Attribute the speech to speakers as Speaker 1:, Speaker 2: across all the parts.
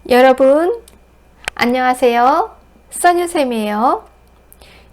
Speaker 1: 여러분 안녕하세요. 써니쌤이에요.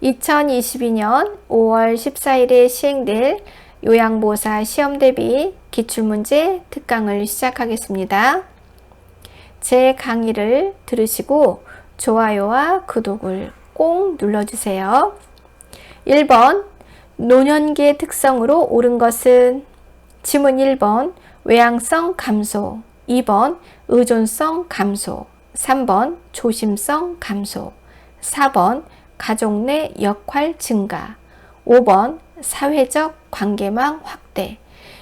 Speaker 1: 2022년 5월 14일에 시행될 요양보호사 시험대비 기출문제 특강을 시작하겠습니다. 제 강의를 들으시고 좋아요와 구독을 꼭 눌러주세요. 1번 노년기의 특성으로 옳은 것은? 지문 1번 외향성 감소, 2번 의존성 감소, 3번 조심성 감소, 4번 가족 내 역할 증가, 5번 사회적 관계망 확대.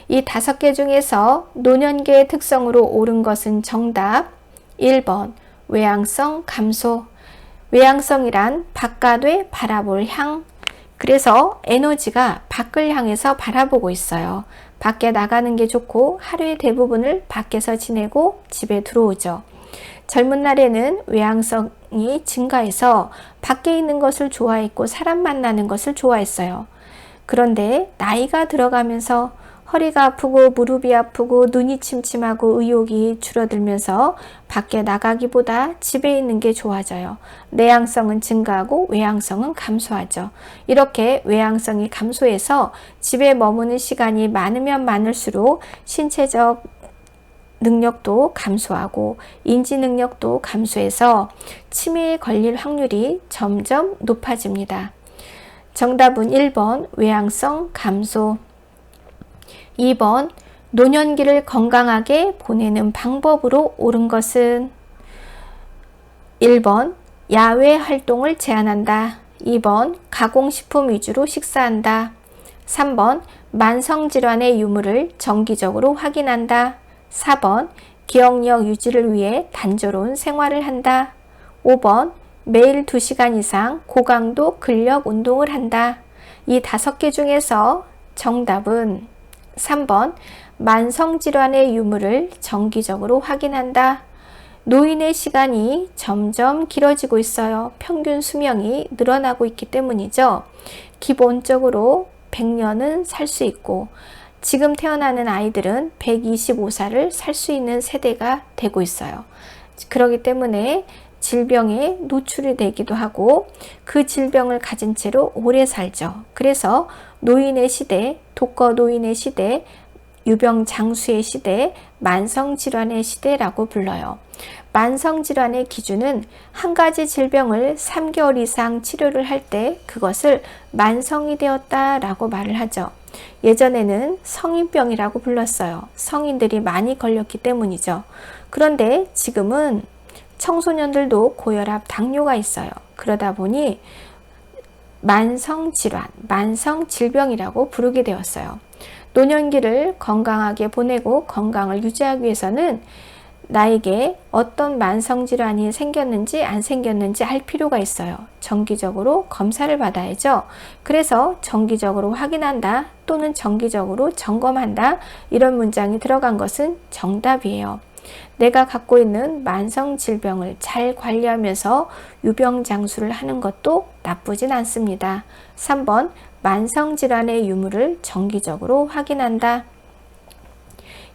Speaker 1: 이 5개 중에서 노년기의 특성으로 옳은 것은 정답 1번 외향성 감소. 외향성이란 바깥을 바라볼 향. 그래서 에너지가 밖을 향해서 바라보고 있어요. 밖에 나가는 게 좋고 하루의 대부분을 밖에서 지내고 집에 들어오죠. 젊은 날에는 외향성이 증가해서 밖에 있는 것을 좋아했고 사람 만나는 것을 좋아했어요. 그런데 나이가 들어가면서 허리가 아프고 무릎이 아프고 눈이 침침하고 의욕이 줄어들면서 밖에 나가기보다 집에 있는 게 좋아져요. 내향성은 증가하고 외향성은 감소하죠. 이렇게 외향성이 감소해서 집에 머무는 시간이 많으면 많을수록 신체적 능력도 감소하고 인지 능력도 감소해서 치매에 걸릴 확률이 점점 높아집니다. 정답은 1번 외향성 감소. 2번 노년기를 건강하게 보내는 방법으로 옳은 것은? 1번 야외 활동을 제한한다. 2번 가공식품 위주로 식사한다. 3번 만성질환의 유무를 정기적으로 확인한다. 4번 기억력 유지를 위해 단조로운 생활을 한다. 5번 매일 2시간 이상 고강도 근력 운동을 한다. 이 5개 중에서 정답은 3번 만성질환의 유무를 정기적으로 확인한다. 노인의 시간이 점점 길어지고 있어요. 평균 수명이 늘어나고 있기 때문이죠. 기본적으로 100년은 살 수 있고 지금 태어나는 아이들은 125살을 살 수 있는 세대가 되고 있어요. 그렇기 때문에 질병에 노출이 되기도 하고 그 질병을 가진 채로 오래 살죠. 그래서 노인의 시대, 독거 노인의 시대, 유병장수의 시대, 만성질환의 시대라고 불러요. 만성질환의 기준은 한 가지 질병을 3개월 이상 치료를 할 때 그것을 만성이 되었다라고 말을 하죠. 예전에는 성인병이라고 불렀어요. 성인들이 많이 걸렸기 때문이죠. 그런데 지금은 청소년들도 고혈압, 당뇨가 있어요. 그러다 보니 만성질환, 만성질병이라고 부르게 되었어요. 노년기를 건강하게 보내고 건강을 유지하기 위해서는 나에게 어떤 만성질환이 생겼는지 안 생겼는지 알 필요가 있어요. 정기적으로 검사를 받아야죠. 그래서 정기적으로 확인한다 또는 정기적으로 점검한다 이런 문장이 들어간 것은 정답이에요. 내가 갖고 있는 만성질병을 잘 관리하면서 유병장수를 하는 것도 나쁘진 않습니다. 3번 만성질환의 유무를 정기적으로 확인한다.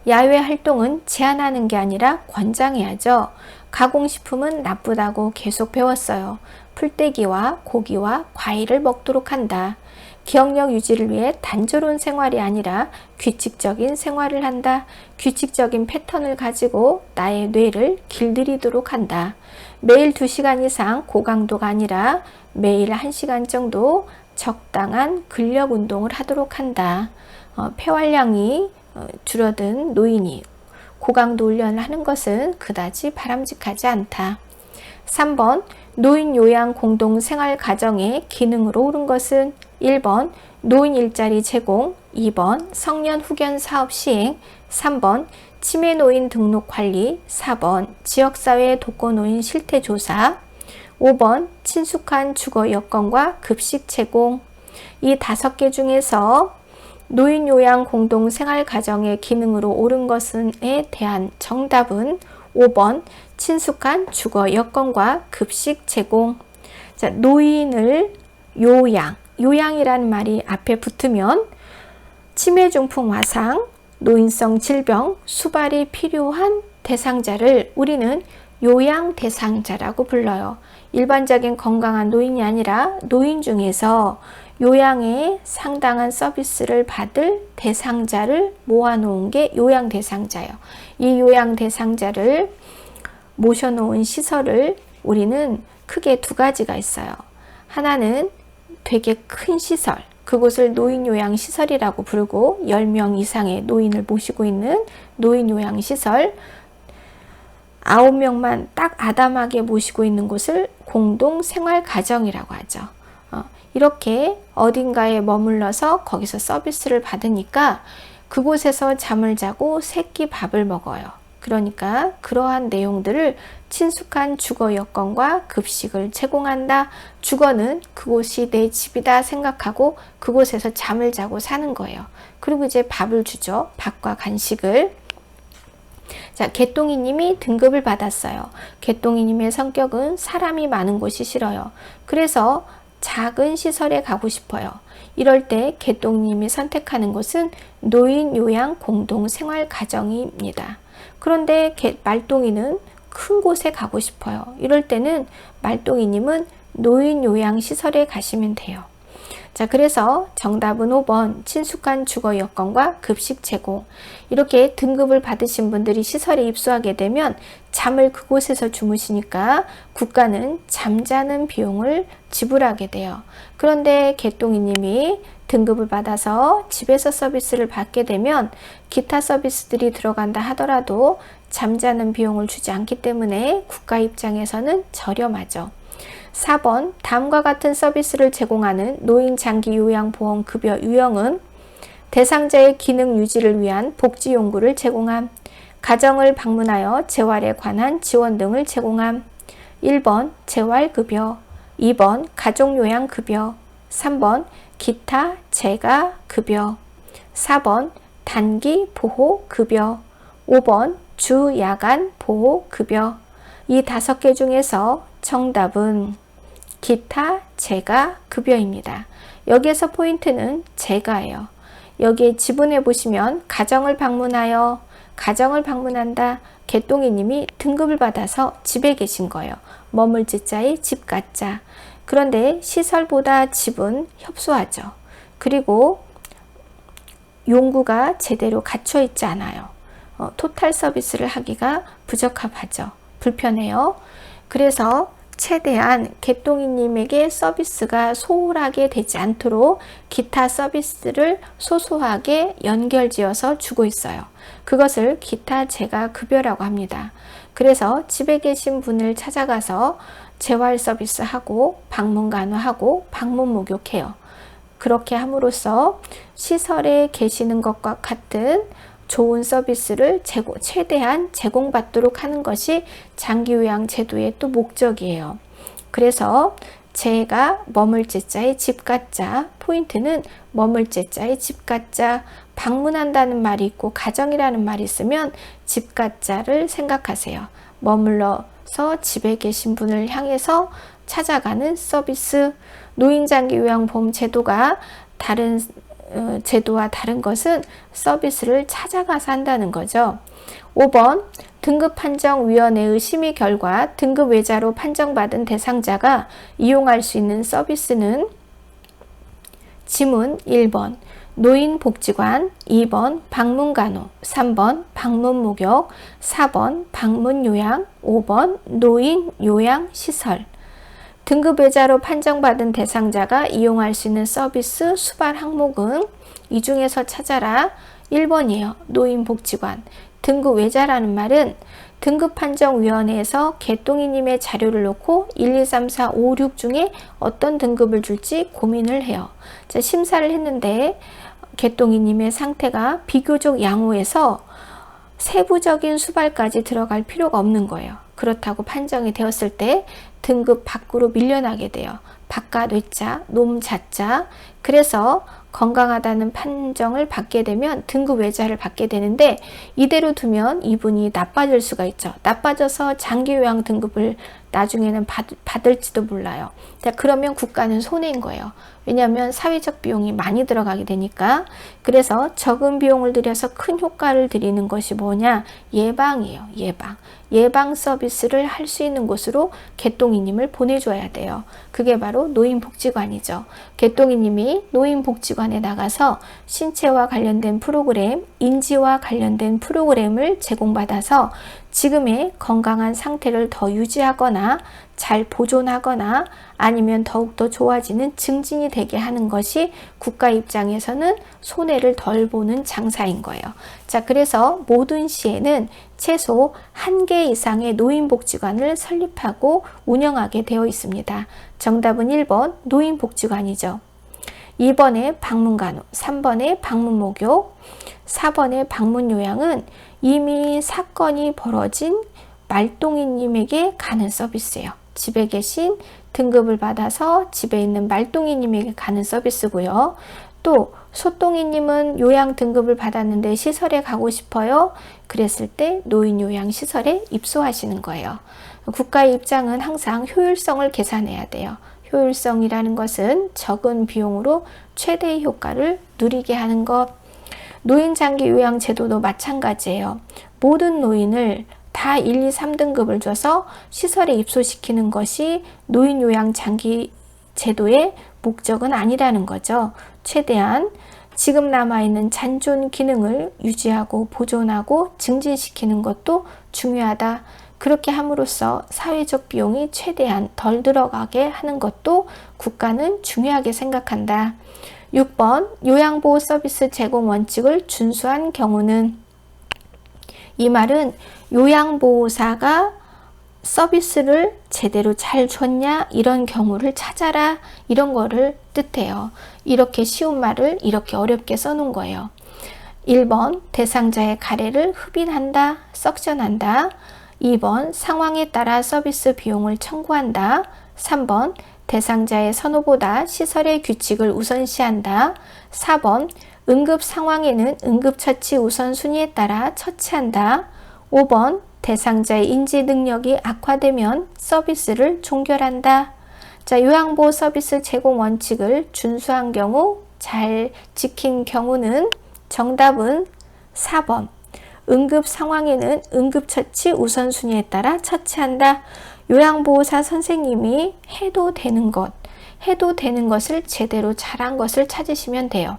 Speaker 1: 야외 활동은 제한하는 게 아니라 권장해야죠. 가공식품은 나쁘다고 계속 배웠어요. 풀떼기와 고기와 과일을 먹도록 한다. 기억력 유지를 위해 단조로운 생활이 아니라 규칙적인 생활을 한다. 규칙적인 패턴을 가지고 나의 뇌를 길들이도록 한다. 매일 2시간 이상 고강도가 아니라 매일 1시간 정도 적당한 근력 운동을 하도록 한다. 폐활량이 줄어든 노인이 고강도 훈련을 하는 것은 그다지 바람직하지 않다. 3번 노인 요양 공동 생활 가정의 기능으로 옳은 것은? 1번 노인 일자리 제공, 2번 성년 후견 사업 시행, 3번 치매 노인 등록 관리, 4번 지역사회 독거 노인 실태 조사, 5번 친숙한 주거 여건과 급식 제공. 이 5개 중에서 노인 요양 공동 생활 가정의 기능으로 옳은 것에 대한 정답은 5번 친숙한 주거 여건과 급식 제공. 자, 노인을 요양이라는 말이 앞에 붙으면 치매 중풍 화상, 노인성 질병, 수발이 필요한 대상자를 우리는 요양 대상자라고 불러요. 일반적인 건강한 노인이 아니라 노인 중에서 요양에 상당한 서비스를 받을 대상자를 모아놓은 게 요양 대상자예요. 이 요양 대상자를 모셔놓은 시설을 우리는 크게 두 가지가 있어요. 하나는 되게 큰 시설, 그곳을 노인요양시설이라고 부르고 10명 이상의 노인을 모시고 있는 노인요양시설, 9명만 딱 아담하게 모시고 있는 곳을 공동생활가정이라고 하죠. 이렇게 어딘가에 머물러서 거기서 서비스를 받으니까 그곳에서 잠을 자고 새끼 밥을 먹어요. 그러니까 그러한 내용들을 친숙한 주거 여건과 급식을 제공한다. 주거는 그곳이 내 집이다 생각하고 그곳에서 잠을 자고 사는 거예요. 그리고 이제 밥을 주죠. 밥과 간식을. 자, 개똥이님이 등급을 받았어요. 개똥이님의 성격은 사람이 많은 곳이 싫어요. 그래서 작은 시설에 가고 싶어요. 이럴 때 개똥님이 선택하는 곳은 노인요양공동생활가정입니다. 그런데 말똥이는 큰 곳에 가고 싶어요. 이럴 때는 말똥이님은 노인요양시설에 가시면 돼요. 자, 그래서 정답은 5번 친숙한 주거 여건과 급식 제공. 이렇게 등급을 받으신 분들이 시설에 입소하게 되면 잠을 그곳에서 주무시니까 국가는 잠자는 비용을 지불하게 돼요. 그런데 개똥이님이 등급을 받아서 집에서 서비스를 받게 되면 기타 서비스들이 들어간다 하더라도 잠자는 비용을 주지 않기 때문에 국가 입장에서는 저렴하죠. 4번 다음과 같은 서비스를 제공하는 노인장기요양보험급여 유형은 대상자의 기능 유지를 위한 복지용구를 제공함, 가정을 방문하여 재활에 관한 지원 등을 제공함. 1번 재활급여, 2번 가족요양급여, 3번 기타 재가급여, 4번 단기보호급여, 5번 주야간보호급여. 이 5개 중에서 정답은 기타 재가급여입니다. 여기에서 포인트는 재가예요. 여기에 지분해 보시면 가정을 방문한다. 개똥이님이 등급을 받아서 집에 계신 거예요. 머물지 자의 집 가자. 그런데 시설보다 집은 협소하죠. 그리고 용구가 제대로 갖춰 있지 않아요. 토탈 서비스를 하기가 부적합하죠. 불편해요. 그래서 최대한 개똥이님에게 서비스가 소홀하게 되지 않도록 기타 서비스를 소소하게 연결지어서 주고 있어요. 그것을 기타 재가급여라고 합니다. 그래서 집에 계신 분을 찾아가서 재활 서비스하고 방문 간호하고 방문 목욕해요. 그렇게 함으로써 시설에 계시는 것과 같은 좋은 서비스를 최대한 제공받도록 하는 것이 장기요양 제도의 또 목적이에요. 그래서 제가 머물지 자의 집 가자, 포인트는 머물지 자의 집 가자, 방문한다는 말이 있고 가정이라는 말이 있으면 집 가자를 생각하세요. 머물러서 집에 계신 분을 향해서 찾아가는 서비스. 노인장기요양보험 제도가 제도와 다른 것은 서비스를 찾아가서 한다는 거죠. 5번 등급판정위원회의 심의 결과 등급 외자로 판정받은 대상자가 이용할 수 있는 서비스는 지문 1번 노인복지관, 2번 방문간호, 3번 방문목욕, 4번 방문요양, 5번 노인요양시설. 등급외자로 판정받은 대상자가 이용할 수 있는 서비스 수발 항목은 이 중에서 찾아라. 1번이에요. 노인복지관. 등급외자라는 말은 등급판정위원회에서 개똥이님의 자료를 놓고 1, 2, 3, 4, 5, 6 중에 어떤 등급을 줄지 고민을 해요. 자, 심사를 했는데 개똥이님의 상태가 비교적 양호해서 세부적인 수발까지 들어갈 필요가 없는 거예요. 그렇다고 판정이 되었을 때 등급 밖으로 밀려나게 돼요. 바깥 외자, 놈 자자. 그래서 건강하다는 판정을 받게 되면 등급 외자를 받게 되는데, 이대로 두면 이분이 나빠질 수가 있죠. 나빠져서 장기 요양 등급을 나중에는 받을지도 몰라요. 자, 그러면 국가는 손해인 거예요. 왜냐하면 사회적 비용이 많이 들어가게 되니까. 그래서 적은 비용을 들여서 큰 효과를 드리는 것이 뭐냐? 예방이에요. 예방 서비스를 할 수 있는 곳으로 개똥이님을 보내줘야 돼요. 그게 바로 노인복지관이죠. 개똥이님이 노인복지관에 나가서 신체와 관련된 프로그램, 인지와 관련된 프로그램을 제공받아서 지금의 건강한 상태를 더 유지하거나 잘 보존하거나 아니면 더욱더 좋아지는 증진이 되게 하는 것이 국가 입장에서는 손해를 덜 보는 장사인 거예요. 자, 그래서 모든 시에는 최소 1개 이상의 노인복지관을 설립하고 운영하게 되어 있습니다. 정답은 1번 노인복지관이죠. 2번의 방문간호, 3번의 방문목욕, 4번의 방문요양은 이미 사건이 벌어진 말똥이님에게 가는 서비스예요. 집에 계신 등급을 받아서 집에 있는 말똥이님에게 가는 서비스고요. 또 소똥이님은 요양 등급을 받았는데 시설에 가고 싶어요. 그랬을 때 노인요양시설에 입소하시는 거예요. 국가의 입장은 항상 효율성을 계산해야 돼요. 효율성이라는 것은 적은 비용으로 최대의 효과를 누리게 하는 것. 노인장기 요양제도도 마찬가지예요. 모든 노인을 다 1, 2, 3등급을 줘서 시설에 입소시키는 것이 노인요양장기 제도의 목적은 아니라는 거죠. 최대한 지금 남아있는 잔존 기능을 유지하고 보존하고 증진시키는 것도 중요하다. 그렇게 함으로써 사회적 비용이 최대한 덜 들어가게 하는 것도 국가는 중요하게 생각한다. 6번 요양보호 서비스 제공 원칙을 준수한 경우는, 이 말은 요양보호사가 서비스를 제대로 잘 줬냐 이런 경우를 찾아라 이런 거를 뜻해요. 이렇게 쉬운 말을 이렇게 어렵게 써놓은 거예요. 1번 대상자의 가래를 흡인한다, 석션한다. 2번 상황에 따라 서비스 비용을 청구한다. 3번 대상자의 선호보다 시설의 규칙을 우선시한다. 4번 응급 상황에는 응급처치 우선순위에 따라 처치한다. 5번 대상자의 인지 능력이 악화되면 서비스를 종결한다. 자, 요양보호 서비스 제공 원칙을 준수한 경우, 잘 지킨 경우는 정답은 4번. 응급 상황에는 응급처치 우선순위에 따라 처치한다. 요양보호사 선생님이 해도 되는 것을 제대로 잘한 것을 찾으시면 돼요.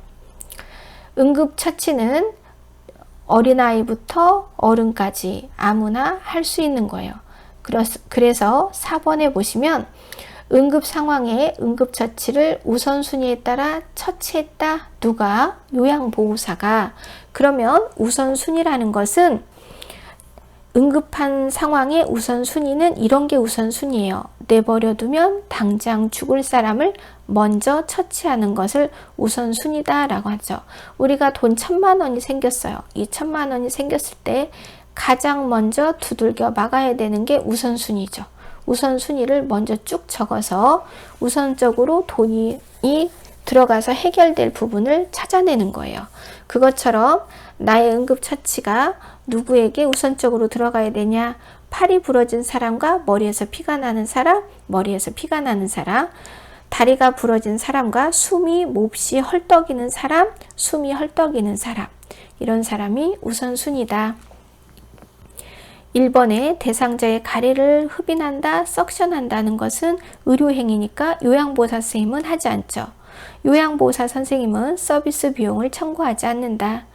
Speaker 1: 응급처치는 어린아이부터 어른까지 아무나 할 수 있는 거예요. 그래서 4번에 보시면 응급 상황에 응급처치를 우선순위에 따라 처치했다. 누가? 요양보호사가. 그러면 우선순위라는 것은 응급한 상황의 우선순위는 이런 게 우선순위예요. 내버려두면 당장 죽을 사람을 먼저 처치하는 것을 우선순위다라고 하죠. 우리가 돈 1,000만 원이 생겼어요. 이 1,000만 원이 생겼을 때 가장 먼저 두들겨 막아야 되는 게 우선순위죠. 우선순위를 먼저 쭉 적어서 우선적으로 돈이 들어가서 해결될 부분을 찾아내는 거예요. 그것처럼 나의 응급처치가 누구에게 우선적으로 들어가야 되냐? 팔이 부러진 사람과 머리에서 피가 나는 사람, 머리에서 피가 나는 사람, 다리가 부러진 사람과 숨이 몹시 헐떡이는 사람, 숨이 헐떡이는 사람, 이런 사람이 우선순위다. 1번에 대상자의 가래를 흡인한다, 석션한다는 것은 의료행위니까 요양보호사 선생님은 하지 않죠. 요양보호사 선생님은 서비스 비용을 청구하지 않는다.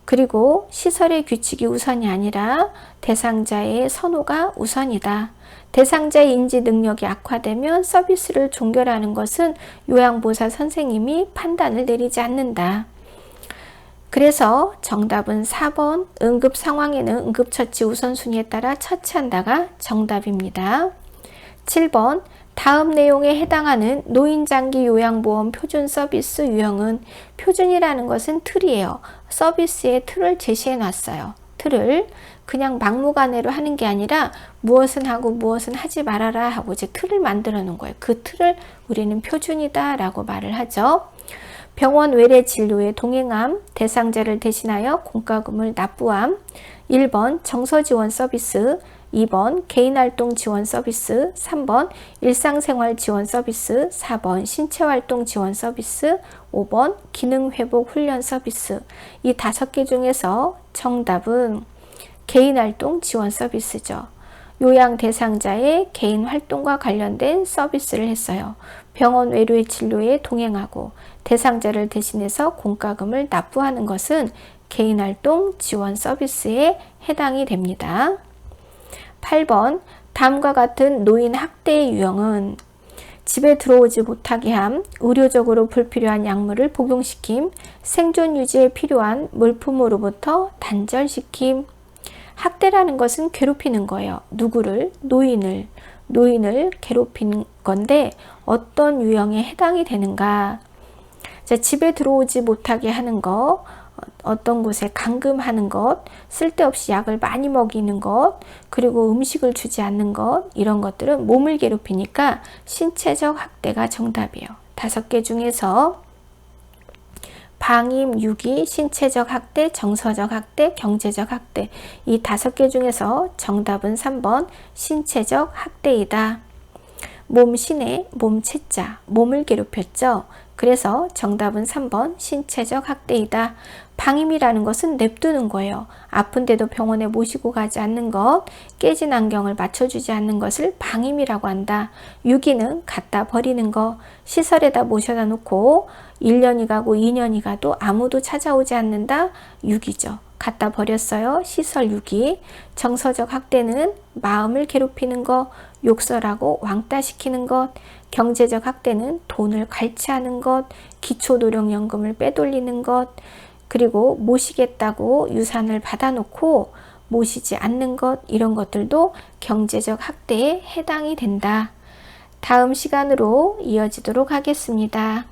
Speaker 1: 그리고 시설의 규칙이 우선이 아니라 대상자의 선호가 우선이다. 대상자의 인지 능력이 악화되면 서비스를 종결하는 것은 요양보호사 선생님이 판단을 내리지 않는다. 그래서 정답은 4번 응급 상황에는 응급처치 우선순위에 따라 처치한다가 정답입니다. 7번 다음 내용에 해당하는 노인장기 요양보험 표준 서비스 유형은, 표준이라는 것은 틀이에요. 서비스의 틀을 제시해 놨어요. 틀을. 그냥 막무가내로 하는 게 아니라 무엇은 하고 무엇은 하지 말아라 하고 이제 틀을 만들어 놓은 거예요. 그 틀을 우리는 표준이다 라고 말을 하죠. 병원 외래 진료에 동행함, 대상자를 대신하여 공과금을 납부함. 1번 정서 지원 서비스, 2번 개인활동 지원 서비스, 3번 일상생활 지원 서비스, 4번 신체활동 지원 서비스, 5번 기능회복 훈련 서비스. 이 5개 중에서 정답은 개인활동 지원 서비스죠. 요양 대상자의 개인 활동과 관련된 서비스를 했어요. 병원 외래 진료에 동행하고 대상자를 대신해서 공과금을 납부하는 것은 개인활동 지원 서비스에 해당이 됩니다. 8번 다음과 같은 노인 학대의 유형은 집에 들어오지 못하게 함, 의료적으로 불필요한 약물을 복용시킴, 생존 유지에 필요한 물품으로부터 단절시킴. 학대라는 것은 괴롭히는 거예요. 누구를? 노인을 괴롭히는 건데 어떤 유형에 해당이 되는가? 자, 집에 들어오지 못하게 하는 것, 어떤 곳에 감금하는 것, 쓸데없이 약을 많이 먹이는 것, 그리고 음식을 주지 않는 것, 이런 것들은 몸을 괴롭히니까 신체적 학대가 정답이에요. 5개 중에서 방임, 유기, 신체적 학대, 정서적 학대, 경제적 학대, 이 5개 중에서 정답은 3번 신체적 학대이다. 몸신의 몸체자, 몸을 괴롭혔죠. 그래서 정답은 3번 신체적 학대이다. 방임이라는 것은 냅두는 거예요. 아픈데도 병원에 모시고 가지 않는 것, 깨진 안경을 맞춰주지 않는 것을 방임이라고 한다. 유기는 갖다 버리는 것, 시설에다 모셔다 놓고 1년이 가고 2년이 가도 아무도 찾아오지 않는다. 유기죠. 갖다 버렸어요. 시설 유기. 정서적 학대는 마음을 괴롭히는 것, 욕설하고 왕따시키는 것. 경제적 학대는 돈을 갈취하는 것, 기초노령연금을 빼돌리는 것, 그리고 모시겠다고 유산을 받아놓고 모시지 않는 것, 이런 것들도 경제적 학대에 해당이 된다. 다음 시간으로 이어지도록 하겠습니다.